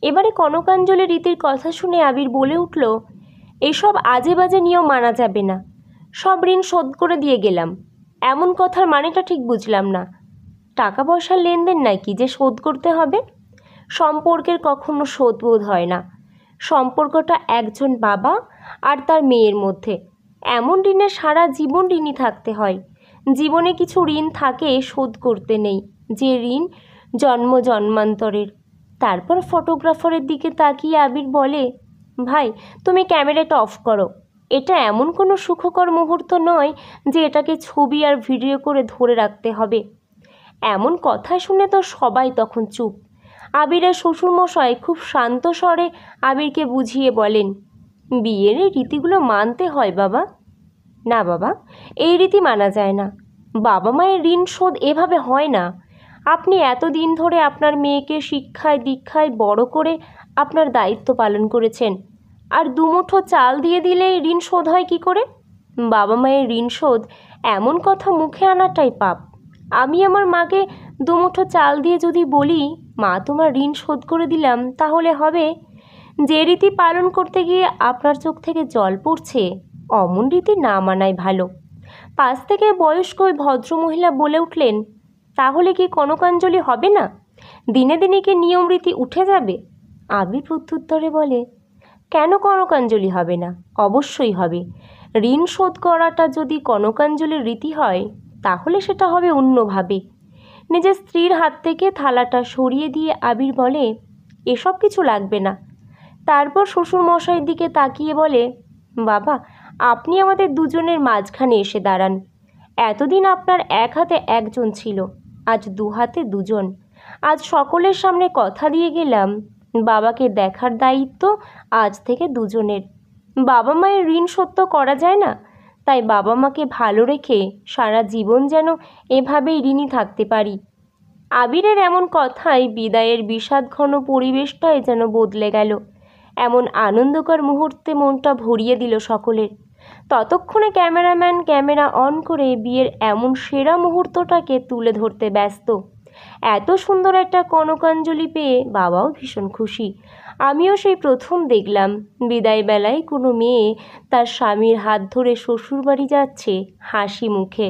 এবারে কনকাঞ্জলি রীতির কথা শুনে আবির বলে উঠল, এসব আজে বাজে নিয়ম মানা যাবে না। সব ঋণ শোধ করে দিয়ে গেলাম, এমন কথার মানেটা ঠিক বুঝলাম না। টাকা পয়সার লেনদেন নাকি যে শোধ করতে হবে? সম্পর্কের কখনো শোধবোধ হয় না। সম্পর্কটা একজন বাবা আর তার মেয়ের মধ্যে। এমন ঋণে সারা জীবন ঋণী থাকতে হয়। জীবনে কিছু ঋণ থাকে শোধ করতে নেই, যে ঋণ জন্ম জন্মান্তরের। তারপর ফটোগ্রাফারের দিকে তাকিয়ে আবির বলে, ভাই তুমি ক্যামেরাটা অফ করো। এটা এমন কোনো সুখকর মুহূর্ত নয় যে এটাকে ছবি আর ভিডিও করে ধরে রাখতে হবে। এমন কথা শুনে তো সবাই তখন চুপ। আবিরের শ্বশুরমশাই খুব শান্ত স্বরে আবিরকে বুঝিয়ে বলেন, বিয়ের এই রীতিগুলো মানতে হয় বাবা। না বাবা, এই রীতি মানা যায় না। বাবা মায়ের ঋণ শোধ এভাবে হয় না। আপনি এতদিন ধরে আপনার মেয়েকে শিক্ষায় দীক্ষায় বড় করে আপনার দায়িত্ব পালন করেছেন, আর দুমুঠো চাল দিয়ে দিলেই ঋণ শোধ হয় কি করে? বাবা মায়ের ঋণ শোধ এমন কথা মুখে আনাটাই পাপ। আমি আমার মাকে দুমুঠো চাল দিয়ে যদি বলি, মা তোমার ঋণ শোধ করে দিলাম, তাহলে হবে? যে রীতি পালন করতে গিয়ে আপনার চোখ থেকে জল পড়ছে, অমন রীতি না মানাই ভালো। পাশ থেকে বয়স্ক ওই ভদ্রমহিলা বলে উঠলেন, তাহলে কি কনকাঞ্জলি হবে না? দিনে দিনে কি নিয়ম রীতি উঠে যাবে? আবির প্রত্যুত্তরে বলে, কেন কনকাঞ্জলি হবে না? অবশ্যই হবে। ঋণ শোধ করাটা যদি কনকাঞ্জলির রীতি হয়, তাহলে সেটা হবে অন্যভাবে। নিজের স্ত্রীর হাত থেকে থালাটা সরিয়ে দিয়ে আবির বলে, এসব কিছু লাগবে না। তারপর শ্বশুরমশাইয়ের দিকে তাকিয়ে বলে, বাবা আপনি আমাদের দুজনের মাঝখানে এসে দাঁড়ান। এতদিন আপনার এক হাতে একজন ছিল, আজ দু হাতে দুজন। আজ সকলের সামনে কথা দিয়ে গেলাম, বাবাকে দেখার দায়িত্ব আজ থেকে দুজনের। বাবা মায়ের ঋণ শোধ করা যায় না, তাই বাবা মাকে ভালো রেখে সারা জীবন যেন এভাবেই ঋণী থাকতে পারি। আবিরের এমন কথায় বিদায়ের বিষাদঘন পরিবেশটাই যেন বদলে গেল। এমন আনন্দকর মুহূর্তে মনটা ভরিয়ে দিল সকলের। ততক্ষণে ক্যামেরাম্যান ক্যামেরা অন করে বিয়ের এমন সেরা মুহূর্তটাকে তুলে ধরতে ব্যস্ত। এত সুন্দর একটা কনকাঞ্জলি পেয়ে বাবাও ভীষণ খুশি। আমিও সেই প্রথম দেখলাম বিদায় বেলায় কোনো মেয়ে তার স্বামীর হাত ধরে শ্বশুরবাড়ি যাচ্ছে হাসি মুখে।